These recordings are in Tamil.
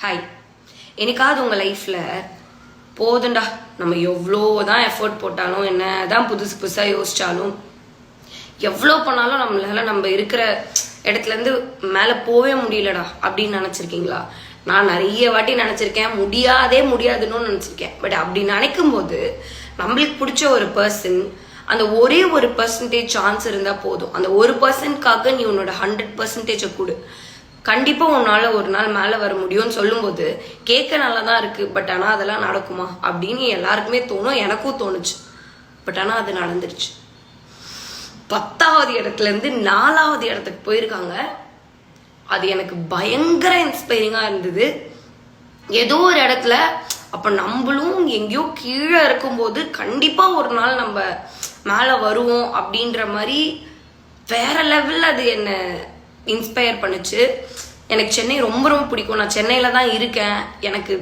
ஹாய், என்னைக்காவது உங்கள் லைஃப்பில் போதுண்டா நம்ம எவ்வளோ தான் எஃபர்ட் போட்டாலும் என்ன தான் புதுசு புதுசாக யோசிச்சாலும் எவ்வளோ பண்ணாலும் நம்மளால நம்ம இருக்கிற இடத்துலேருந்து மேலே போவே முடியலடா அப்படின்னு நினச்சிருக்கீங்களா? நான் நிறைய வாட்டி நினச்சிருக்கேன், முடியாதுன்னு நினச்சிருக்கேன். பட் அப்படி நினைக்கும் போது நம்மளுக்கு பிடிச்ச ஒரு பர்சன், அந்த ஒரே ஒரு % சான்ஸ் இருந்தால் போதும். அந்த 1%க்காக நீ உன்னோட 100% கொடு. கண்டிப்பாக உன்னால் ஒரு நாள் மேலே வர முடியும்னு சொல்லும்போது கேட்க நல்லா தான் இருக்குது. பட் ஆனால் அதெல்லாம் நடக்குமா அப்படின்னு எல்லாருக்குமே தோணும், எனக்கும் தோணுச்சு. பட் ஆனால் அது நடந்துருச்சு. 10வது இடத்துலேருந்து 4வது இடத்துக்கு போயிருக்காங்க. அது எனக்கு பயங்கர இன்ஸ்பைரிங்காக இருந்தது. ஏதோ ஒரு இடத்துல அப்போ நம்மளும் எங்கேயோ கீழே இருக்கும்போது கண்டிப்பாக ஒரு நாள் நம்ம மேலே வருவோம் அப்படின்ற மாதிரி வேற லெவலில் அது என்னை இன்ஸ்பயர் பண்ணுச்சு. எனக்கு சென்னை ரொம்ப ரொம்ப பிடிக்கும். நான் சென்னையில் தான் இருக்கேன். எனக்கு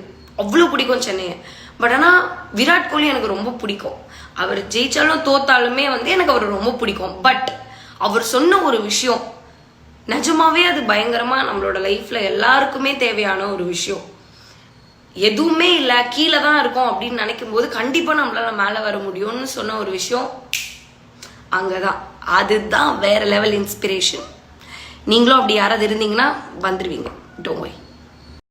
அவ்வளோ பிடிக்கும் சென்னையை. பட் ஆனால் விராட் கோலி எனக்கு ரொம்ப பிடிக்கும். அவர் ஜெயிச்சாலும் தோத்தாலுமே எனக்கு அவர் ரொம்ப பிடிக்கும். பட் அவர் சொன்ன ஒரு விஷயம் நிஜமாவே அது பயங்கரமாக நம்மளோட லைஃப்பில் எல்லாருக்குமே தேவையான ஒரு விஷயம். எதுவுமே இல்லை, கீழே தான் இருக்கும் அப்படின்னு நினைக்கும் போது கண்டிப்பாக நம்மளால மேலே வர முடியும்னு சொன்ன ஒரு விஷயம் அங்கே தான். அதுதான் வேற லெவல் இன்ஸ்பிரேஷன். நீங்களும் அப்படி யாராவது இருந்தீங்கன்னா வந்துடுவீங்க. Don't worry.